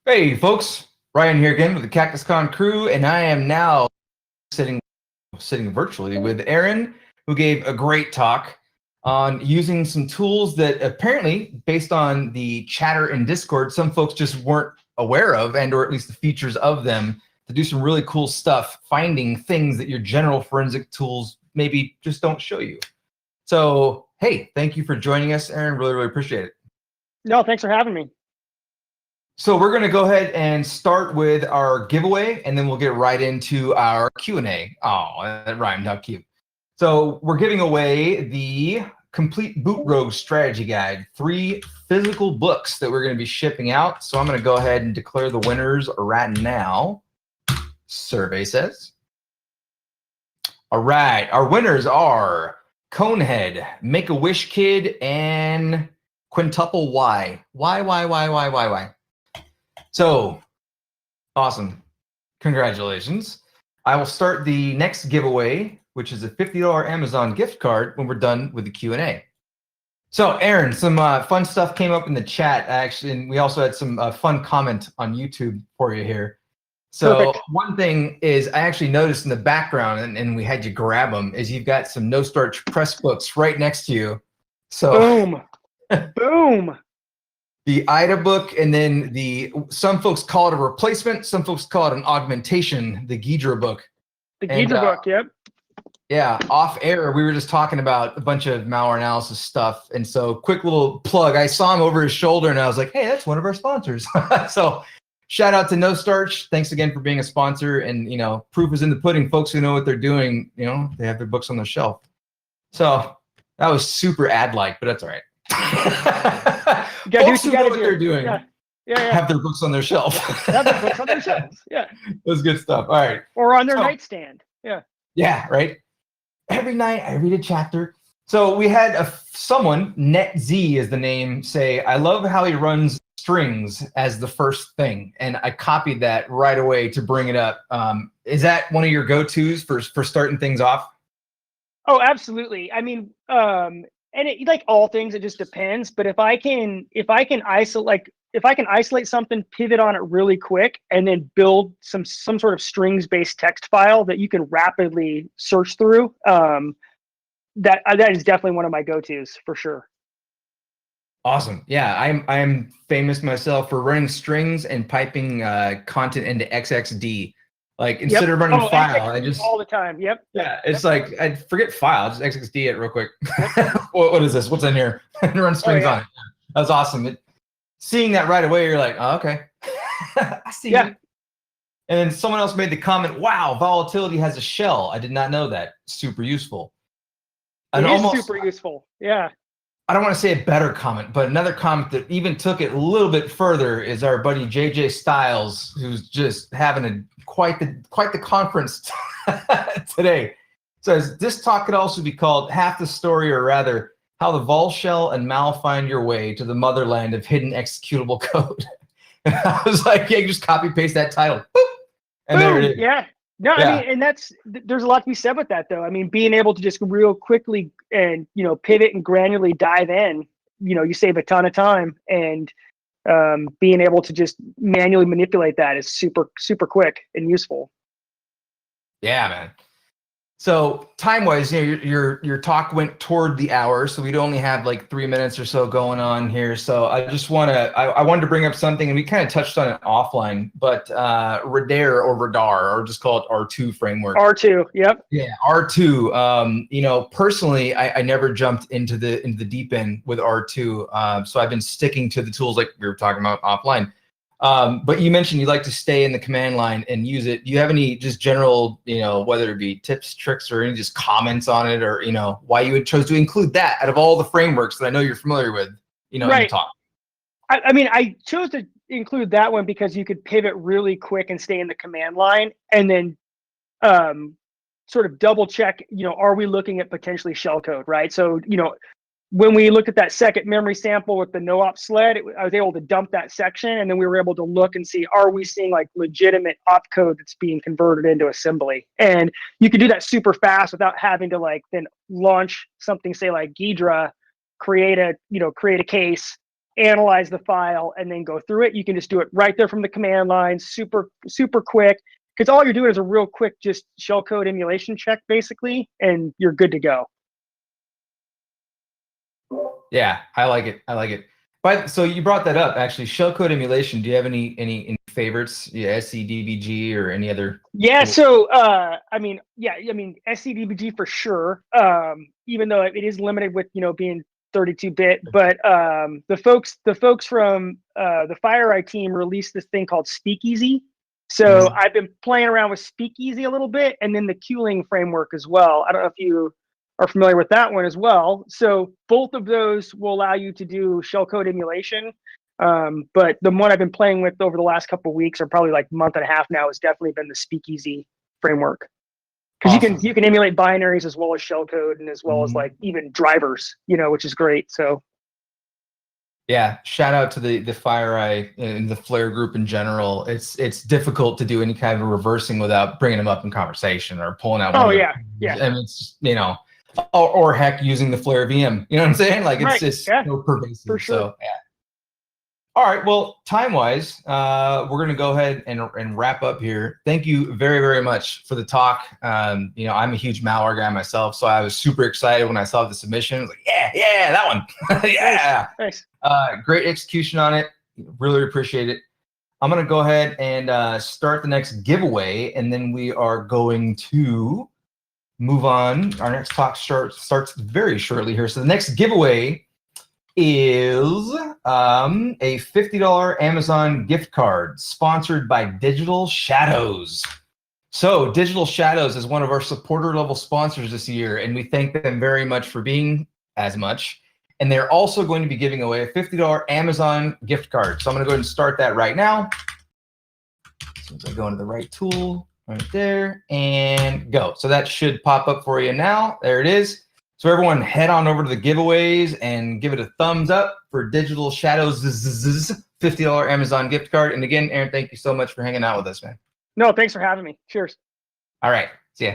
Hey folks, Ryan here again with the CactusCon crew, and I am now sitting virtually with Aaron, who gave a great talk on using some tools that apparently, based on the chatter in Discord, some folks just weren't aware of, and or at least the features of them, to do some really cool stuff, finding things that your general forensic tools maybe just don't show you. So, hey, thank you for joining us, Aaron. Really, really appreciate it. No, thanks for having me. So we're going to go ahead and start with our giveaway, and then we'll get right into our Q&A. Oh, that rhymed. How cute. So we're giving away the Complete Boot Rogue Strategy Guide, 3 physical books that we're going to be shipping out. So I'm going to go ahead and declare the winners right now. Survey says. All right. Our winners are Conehead, Make-A-Wish Kid, and Quintuple Y. Why? So, awesome. Congratulations. I will start the next giveaway, which is a $50 Amazon gift card when we're done with the Q&A. So, Aaron, some fun stuff came up in the chat, actually, and we also had some fun comment on YouTube for you here. So, Perfect. One thing is I actually noticed in the background, and we had you grab them, is you've got some No Starch press books right next to you. So, boom. Boom. The IDA book, and then some folks call it a replacement, some folks call it an augmentation, the Ghidra book. The Ghidra book, yep. Yeah, off air, we were just talking about a bunch of malware analysis stuff. And so quick little plug, I saw him over his shoulder and I was like, hey, that's one of our sponsors. So shout out to No Starch. Thanks again for being a sponsor. And, proof is in the pudding. Folks who know what they're doing, they have their books on the shelf. So that was super ad-like, but that's all right. Folks who know what they're doing have their books on their shelf. Have their books on their shelves, yeah. It was good stuff. All right. Or on their nightstand, yeah. Yeah, right. Every night I read a chapter. So we had someone, NetZ is the name, say, I love how he runs strings as the first thing. And I copied that right away to bring it up. Is that one of your go-tos for starting things off? Oh, absolutely. I mean, and it, like all things, it just depends. But if I can isolate something, pivot on it really quick, and then build some sort of strings-based text file that you can rapidly search through, that is definitely one of my go-tos for sure. Awesome. Yeah, I'm famous myself for running strings and piping content into XXD. Like instead of running file, I just all the time. Yep. Yeah, it's like I forget file, just XXD it real quick. What is this? What's in here? And run strings on it. That was awesome. Seeing that right away, you're like, oh, okay. I see you. And then someone else made the comment, wow, volatility has a shell. I did not know that. Super useful. It is super useful. Yeah. I don't want to say a better comment, but another comment that even took it a little bit further is our buddy JJ Styles, who's just having quite the conference today. Says this talk could also be called half the story, or rather, how the vol shell and mal find your way to the motherland of hidden executable code. And I was like, yeah, you just copy paste that title. Boop, and there it is. Yeah. No, I mean, and there's a lot to be said with that, though. I mean, being able to just real quickly and, pivot and granularly dive in, you save a ton of time, and being able to just manually manipulate that is super, super quick and useful. Yeah, man. So time-wise, your talk went toward the hour, so we'd only have like 3 minutes or so going on here. So I just I wanted to bring up something, and we kind of touched on it offline, but Radar, or just call it R2 framework. R2, yep. Yeah, R2. Personally, I never jumped into the deep end with R2, so I've been sticking to the tools like we were talking about offline. But you mentioned you like to stay in the command line and use it. Do you have any just general, whether it be tips, tricks, or any just comments on it, or, why you would chose to include that out of all the frameworks that I know you're familiar with, in the talk? I mean, I chose to include that one because you could pivot really quick and stay in the command line, and then sort of double check, are we looking at potentially shellcode, right? So, when we looked at that second memory sample with the no-op sled, I was able to dump that section, and then we were able to look and see, are we seeing like legitimate opcode that's being converted into assembly? And you can do that super fast without having to then launch something, say like Ghidra, create a case, analyze the file, and then go through it. You can just do it right there from the command line, super quick, because all you're doing is a real quick just shellcode emulation check, basically, and you're good to go. Yeah, I like it. But so you brought that up, actually, shellcode emulation. Do you have any favorites? Yeah, SCDBG or any other? Yeah, so SCDBG for sure. Even though it is limited with being 32-bit, but the folks from the FireEye team released this thing called Speakeasy. So I've been playing around with Speakeasy a little bit, and then the Qling framework as well. I don't know if you are familiar with that one as well. So both of those will allow you to do shellcode emulation. But the one I've been playing with over the last couple of weeks, or probably like month and a half now, has definitely been the Speakeasy framework. Because you can emulate binaries as well as shellcode, and as well as like even drivers, which is great. So yeah, shout out to the FireEye and the Flare group in general. It's difficult to do any kind of reversing without bringing them up in conversation or pulling out. Oh yeah. I mean, it's or heck, using the Flare VM. You know what I'm saying? Like it's just so pervasive. For sure. So yeah. All right. Well, time-wise, we're going to go ahead and wrap up here. Thank you very, very much for the talk. I'm a huge malware guy myself, so I was super excited when I saw the submission. I was like, yeah, that one. Yeah. Nice. Great execution on it. Really appreciate it. I'm going to go ahead and start the next giveaway, and then we are going to move on. Our next talk starts very shortly here. So the next giveaway is a $50 Amazon gift card sponsored by Digital Shadows. So Digital Shadows is one of our supporter level sponsors this year, and we thank them very much for being as much. And they're also going to be giving away a $50 Amazon gift card. So I'm going to go ahead and start that right now. As soon as I go into the right tool, right there, and go. So that should pop up for you now. There it is. So everyone head on over to the giveaways and give it a thumbs up for Digital Shadows' $50 Amazon gift card. And again, Aaron, thank you so much for hanging out with us, man. No, thanks for having me. Cheers. All right. See ya.